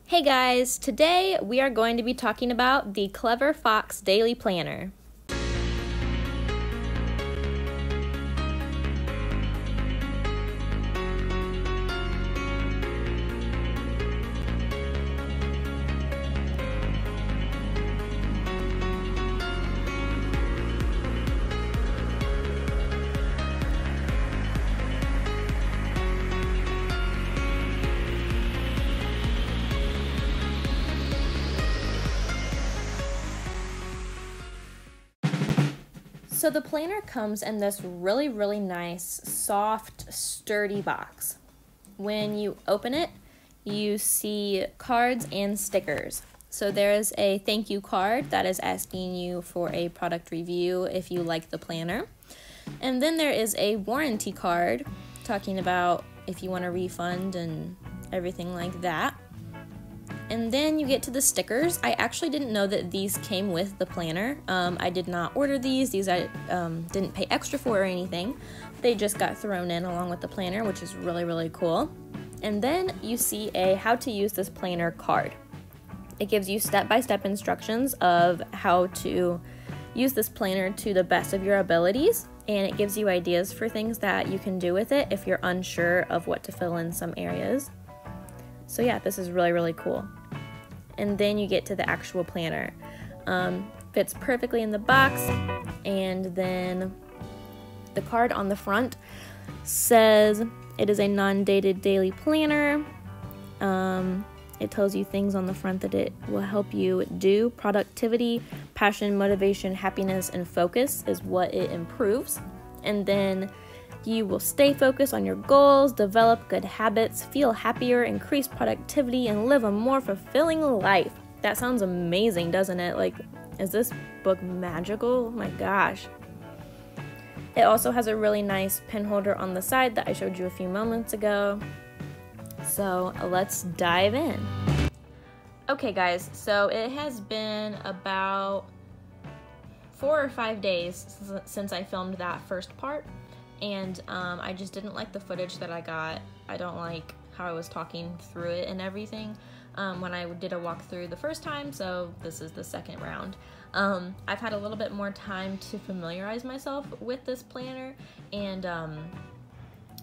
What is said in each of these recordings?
Hey guys, today we are going to be talking about the Clever Fox Daily Planner. So the planner comes in this really nice, soft, sturdy box. When you open it, you see cards and stickers. So there is a thank you card that is asking you for a product review if you like the planner. And then there is a warranty card talking about if you want a refund and everything like that. And then you get to the stickers. I actually didn't know that these came with the planner. I did not order these. These I didn't pay extra for or anything. They just got thrown in along with the planner, which is really cool. And then you see a how to use this planner card. It gives you step-by-step instructions of how to use this planner to the best of your abilities, and it gives you ideas for things that you can do with it if you're unsure of what to fill in some areas. So yeah, this is really cool. And then you get to the actual planner. Fits perfectly in the box, and then the card on the front says it is a non-dated daily planner. It tells you things on the front that it will help you do. Productivity, passion, motivation, happiness, and focus is what it improves. And then you will stay focused on your goals, develop good habits, feel happier, increase productivity, and live a more fulfilling life. That sounds amazing, doesn't it? Like, is this book magical? Oh my gosh. It also has a really nice pen holder on the side that I showed you a few moments ago. So let's dive in. Okay guys, so it has been about 4 or 5 days since I filmed that first part. And I just didn't like the footage that I got. I don't like how I was talking through it and everything when I did a walkthrough the first time, so this is the second round. I've had a little bit more time to familiarize myself with this planner, and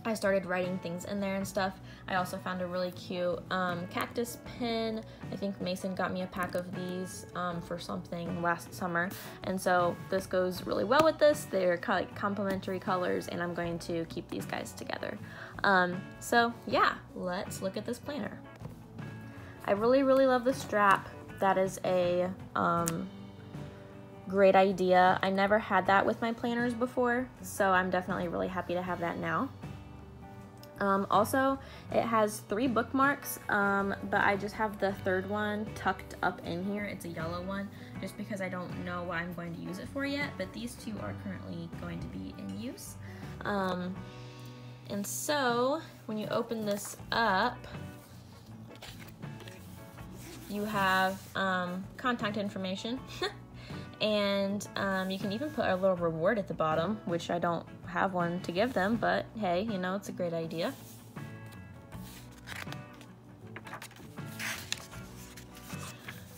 I started writing things in there and stuff. I also found a really cute cactus pin. I think Mason got me a pack of these for something last summer, and so this goes really well with this. They're kind of like complementary colors, and I'm going to keep these guys together. So yeah, let's look at this planner. I really love the strap. That is a great idea. I never had that with my planners before, so I'm definitely really happy to have that now. Also, it has 3 bookmarks, but I just have the third one tucked up in here. It's a yellow one, just because I don't know what I'm going to use it for yet, but these 2 are currently going to be in use. And so, when you open this up, you have contact information, and you can even put a little reward at the bottom, which I don't have one to give them, but hey, you know, it's a great idea.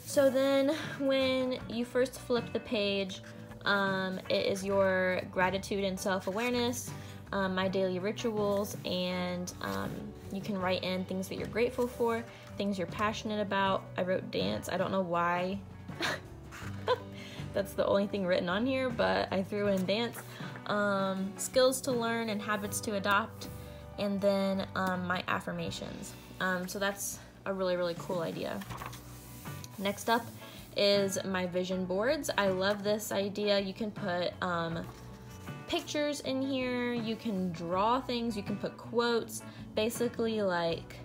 So then when you first flip the page, it is your gratitude and self-awareness, my daily rituals, and you can write in things that you're grateful for, things you're passionate about. I wrote dance. I don't know why that's the only thing written on here, but I threw in dance. Skills to learn and habits to adopt, and then my affirmations. So that's a really cool idea. Next up is my vision boards. I love this idea. You can put pictures in here, you can draw things, you can put quotes, basically like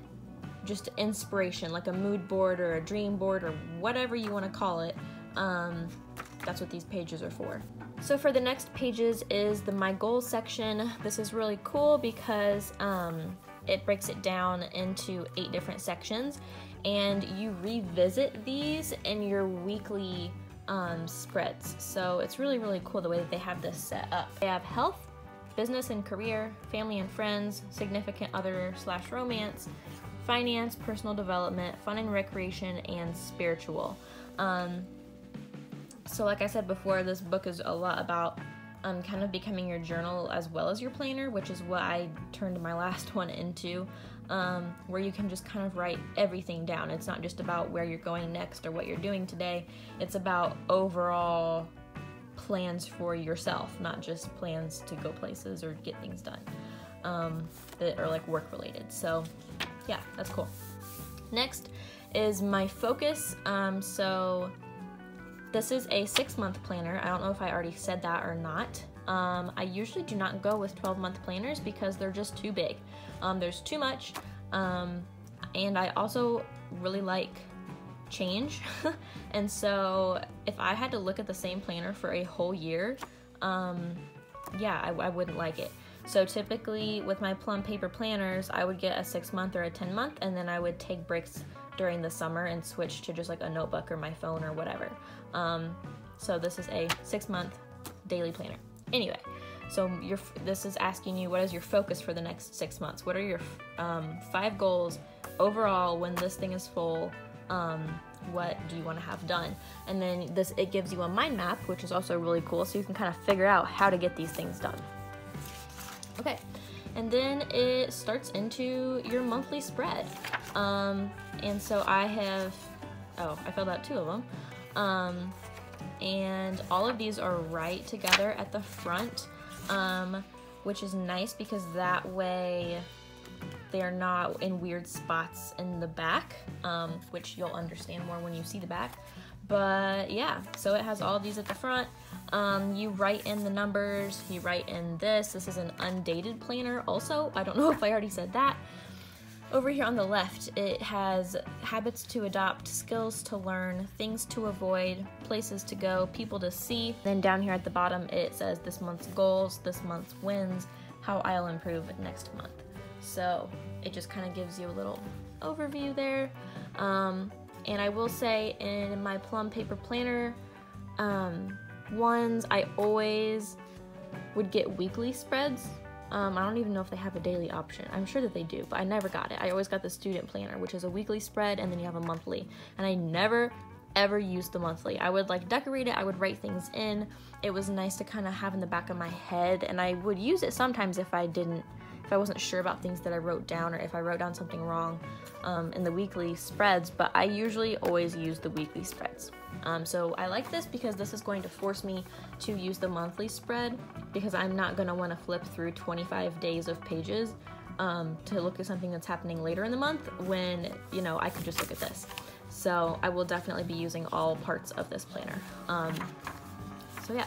just inspiration, like a mood board or a dream board or whatever you want to call it. That's what these pages are for. So for the next pages is the My Goals section. This is really cool because it breaks it down into 8 different sections, and you revisit these in your weekly spreads. So it's really cool the way that they have this set up. They have health, business and career, family and friends, significant other / romance, finance, personal development, fun and recreation, and spiritual. So like I said before, this book is a lot about kind of becoming your journal as well as your planner, which is what I turned my last one into, where you can just kind of write everything down. It's not just about where you're going next or what you're doing today. It's about overall plans for yourself, not just plans to go places or get things done that are like work related. So yeah, that's cool. Next is my focus. So this is a 6-month planner. I don't know if I already said that or not. I usually do not go with 12-month planners because they're just too big. There's too much, and I also really like change. And so if I had to look at the same planner for a whole year, yeah, I wouldn't like it. So typically with my Plum Paper planners, I would get a 6-month or a 10-month, and then I would take breaks during the summer and switch to just like a notebook or my phone or whatever. So this is a 6-month daily planner. Anyway, so this is asking you, what is your focus for the next 6 months? What are your 5 goals overall when this thing is full? What do you want to have done? And then it gives you a mind map, which is also really cool, so you can kind of figure out how to get these things done. Okay, and then it starts into your monthly spread. And so I filled out 2 of them. And all of these are right together at the front, which is nice because that way they're not in weird spots in the back, which you'll understand more when you see the back. But yeah, so it has all of these at the front. You write in the numbers, you write in this. This is an undated planner also. I don't know if I already said that. Over here on the left, it has habits to adopt, skills to learn, things to avoid, places to go, people to see. Then down here at the bottom, it says this month's goals, this month's wins, how I'll improve next month. So it just kind of gives you a little overview there. And I will say in my Plum Paper Planner ones, I always would get weekly spreads. I don't even know if they have a daily option. I'm sure that they do, but I never got it. I always got the student planner, which is a weekly spread, and then you have a monthly. And I never, ever used the monthly. I would like decorate it. I would write things in. It was nice to kind of have in the back of my head, and I would use it sometimes if I wasn't sure about things that I wrote down, or if I wrote down something wrong in the weekly spreads, but I usually always use the weekly spreads. So I like this because this is going to force me to use the monthly spread, because I'm not going to want to flip through 25 days of pages to look at something that's happening later in the month when, I could just look at this. So I will definitely be using all parts of this planner. So yeah,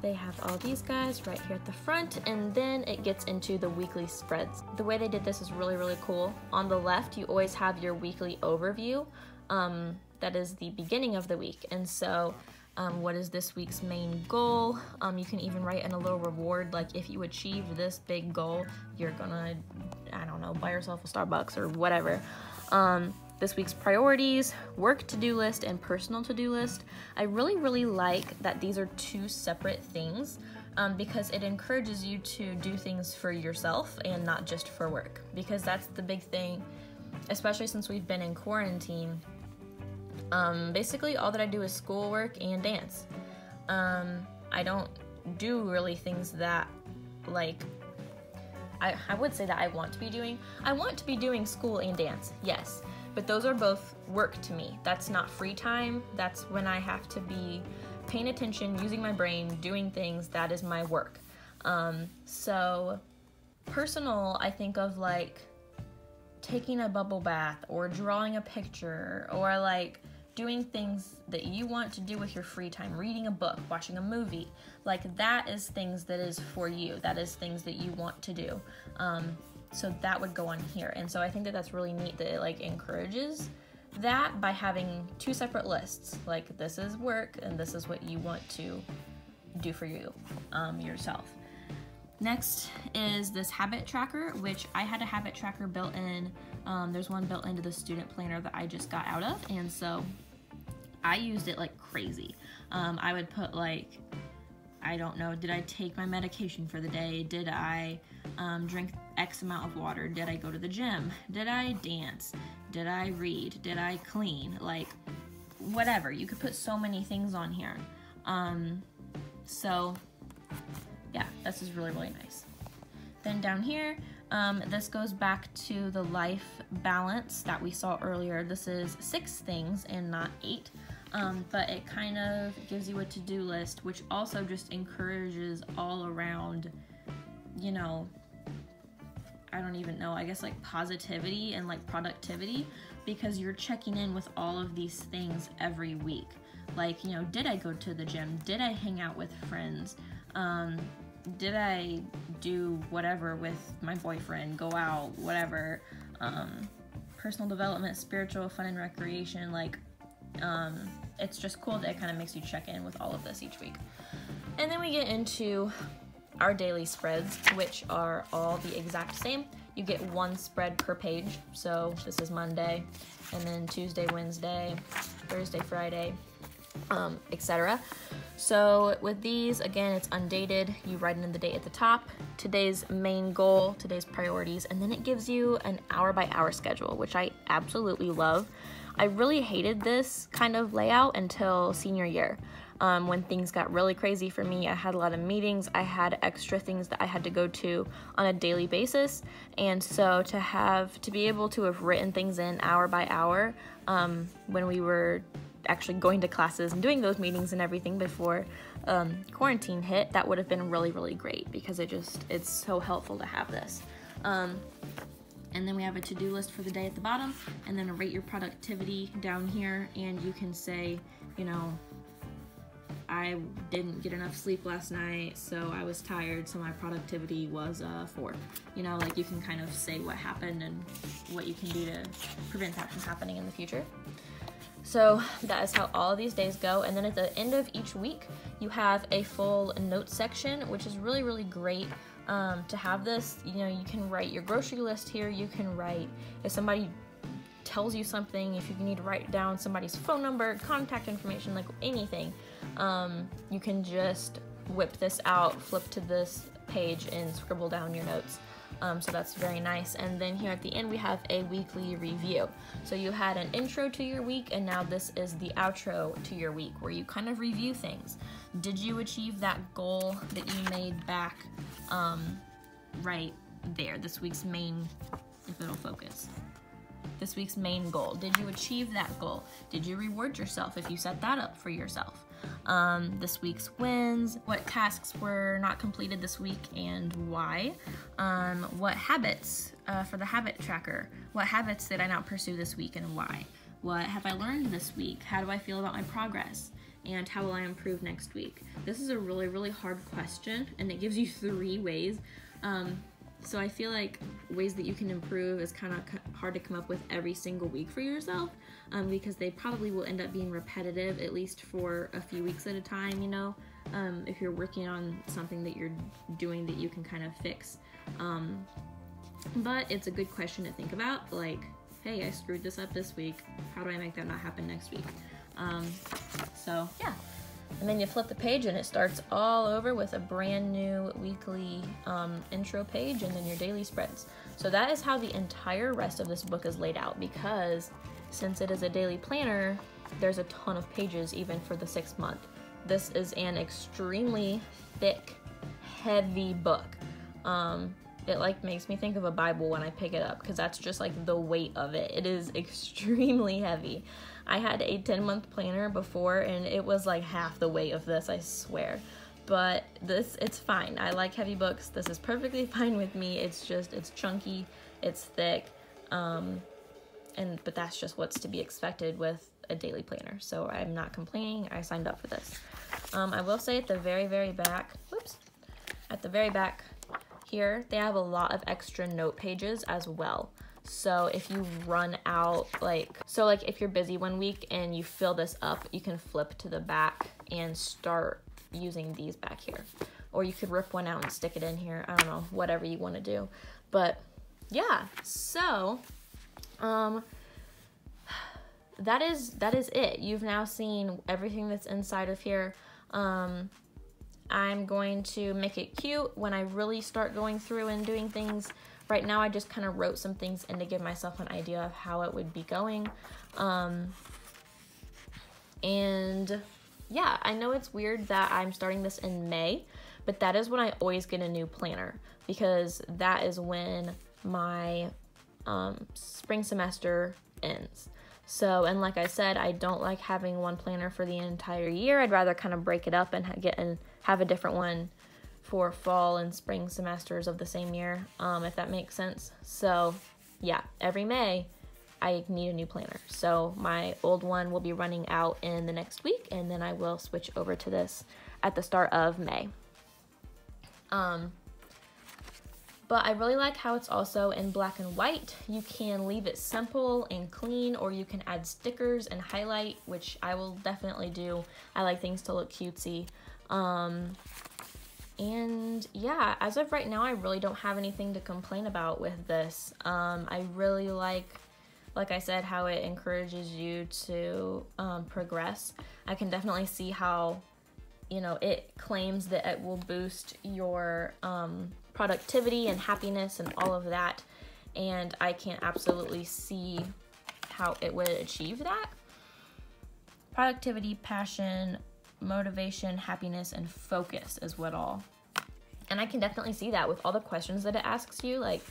they have all these guys right here at the front, and then it gets into the weekly spreads. The way they did this is really, really cool. On the left, you always have your weekly overview. That is the beginning of the week. And so what is this week's main goal? You can even write in a little reward, like if you achieve this big goal, you're gonna, I don't know, buy yourself a Starbucks or whatever. This week's priorities, work to-do list, and personal to-do list. I really, really like that these are 2 separate things because it encourages you to do things for yourself and not just for work, because that's the big thing, especially since we've been in quarantine. Basically all that I do is schoolwork and dance. I don't do really things that, like, I would say that I want to be doing. I want to be doing school and dance, yes, but those are both work to me. That's not free time. That's when I have to be paying attention, using my brain, doing things. That is my work. So personal, I think of like taking a bubble bath or drawing a picture, or like doing things that you want to do with your free time, reading a book, watching a movie. Like that is things that is for you. That is things that you want to do. So that would go on here. And so I think that that's really neat that it like encourages that by having 2 separate lists. Like this is work and this is what you want to do for you, yourself. Next is this habit tracker, which I had a habit tracker built in. There's one built into the student planner that I just got out of, and so I used it like crazy. I would put like, I don't know, did I take my medication for the day? Did I drink X amount of water? Did I go to the gym? Did I dance? Did I read? Did I clean? Like, whatever. You could put so many things on here. So yeah, this is really, really nice. Then down here, this goes back to the life balance that we saw earlier. This is 6 things and not 8. But it kind of gives you a to-do list, which also just encourages all around, you know, I don't even know, I guess like positivity and like productivity, because you're checking in with all of these things every week. Like, you know, did I go to the gym? Did I hang out with friends? Did I do whatever with my boyfriend, go out, whatever, personal development, spiritual, fun and recreation, like, it's just cool that it kind of makes you check in with all of this each week. And then we get into our daily spreads, which are all the exact same. You get 1 spread per page. So this is Monday, and then Tuesday, Wednesday, Thursday, Friday, etc. So with these, again, it's undated. You write in the date at the top, today's main goal, today's priorities, and then it gives you an hour-by-hour schedule, which I absolutely love. I really hated this kind of layout until senior year. When things got really crazy for me, I had a lot of meetings, I had extra things that I had to go to on a daily basis, and so to be able to have written things in hour by hour, when we were actually going to classes and doing those meetings and everything before quarantine hit, that would have been really, really great, because it's so helpful to have this. And then we have a to-do list for the day at the bottom, and then a rate your productivity down here, and you can say, you know, I didn't get enough sleep last night, so I was tired, so my productivity was 4. You know, like, you can kind of say what happened and what you can do to prevent that from happening in the future. So that is how all of these days go. And then at the end of each week, you have a full notes section, which is really, really great. To have this, you know, you can write your grocery list here. You can write if somebody tells you something, if you need to write down somebody's phone number, contact information, like anything. You can just whip this out, flip to this page, and scribble down your notes. So that's very nice. And then here at the end, we have a weekly review. So you had an intro to your week, and now this is the outro to your week, where you kind of review things. Did you achieve that goal that you made back right there? This week's main, if it'll focus. This week's main goal. Did you achieve that goal? Did you reward yourself if you set that up for yourself? This week's wins. What tasks were not completed this week and why? What habits for the habit tracker? What habits did I not pursue this week and why? What have I learned this week? How do I feel about my progress? And how will I improve next week? This is a really, really hard question, and it gives you 3 ways. So I feel like ways that you can improve is kind of hard to come up with every single week for yourself, because they probably will end up being repetitive, at least for a few weeks at a time, you know, if you're working on something that you're doing that you can kind of fix. But it's a good question to think about, like, hey, I screwed this up this week. How do I make that not happen next week? So yeah. And then you flip the page and it starts all over with a brand new weekly intro page, and then your daily spreads. So that is how the entire rest of this book is laid out, because since it is a daily planner, there's a ton of pages even for the 6th month. This is an extremely thick, heavy book. It like makes me think of a Bible when I pick it up, because that's just like the weight of it. It is extremely heavy. I had a 10-month planner before, and it was like half the weight of this, I swear. But this, it's fine. I like heavy books. This is perfectly fine with me. It's just, it's chunky, it's thick, but that's just what's to be expected with a daily planner. So I'm not complaining. I signed up for this. I will say at the very, very back, at the very back here, they have a lot of extra note pages as well. So if you run out, if you're busy one week and you fill this up, you can flip to the back and start using these back here. Or you could rip one out and stick it in here. I don't know, whatever you want to do. But yeah, so that is it. You've now seen everything that's inside of here. I'm going to make it cute when I really start going through and doing things Right now I just kind of wrote some things in to give myself an idea of how it would be going. And yeah, I know it's weird that I'm starting this in May, but that is when I always get a new planner, because that is when my spring semester ends. So, and like I said, I don't like having one planner for the entire year. I'd rather kind of break it up and have a different one for fall and spring semesters of the same year, if that makes sense. So yeah, every May I need a new planner. So my old one will be running out in the next week, and then I will switch over to this at the start of May. But I really like how it's also in black and white. You can leave it simple and clean, or you can add stickers and highlight, which I will definitely do. I like things to look cutesy. And yeah, as of right now, I really don't have anything to complain about with this. I really like I said, how it encourages you to progress. I can definitely see how, you know, it claims that it will boost your productivity and happiness and all of that. And I can absolutely see how it would achieve that. Productivity, passion, motivation, happiness, and focus is what all. And I can definitely see that with all the questions that it asks you, like,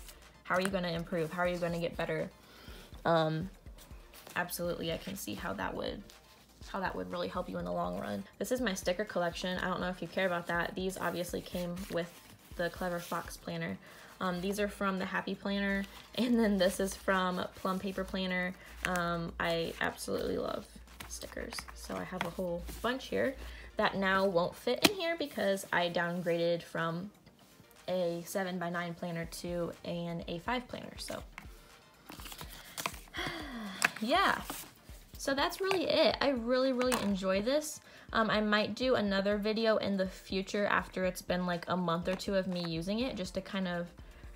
how are you going to improve? How are you going to get better? Absolutely, I can see how that would really help you in the long run. This is my sticker collection. I don't know if you care about that. These obviously came with the Clever Fox planner. These are from the Happy Planner, and then this is from Plum Paper Planner. I absolutely love stickers, so I have a whole bunch here that now won't fit in here because I downgraded from a 7x9 planner to an A5 planner. So yeah, so that's really it. I really enjoy this. I might do another video in the future after it's been like a month or two of me using it, just to kind of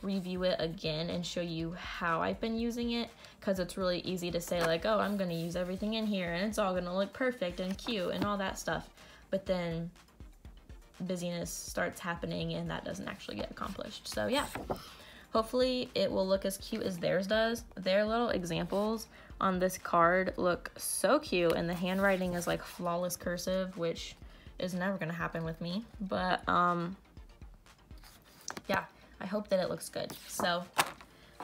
review it again and show you how I've been using it, because it's really easy to say like, oh, I'm gonna use everything in here and it's all gonna look perfect and cute and all that stuff, but then busyness starts happening and that doesn't actually get accomplished. So yeah, hopefully it will look as cute as theirs does. Their little examples on this card look so cute, and the handwriting is like flawless cursive, which is never gonna happen with me, but yeah, I hope that it looks good. So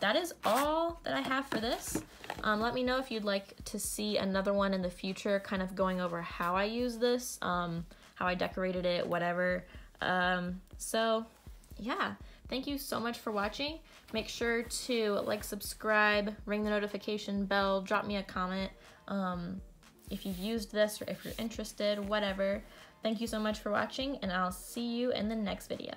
that is all that I have for this. Let me know if you'd like to see another one in the future, kind of going over how I use this, how I decorated it, whatever. So yeah, thank you so much for watching. Make sure to like, subscribe, ring the notification bell, drop me a comment if you've used this or if you're interested, whatever. Thank you so much for watching, and I'll see you in the next video.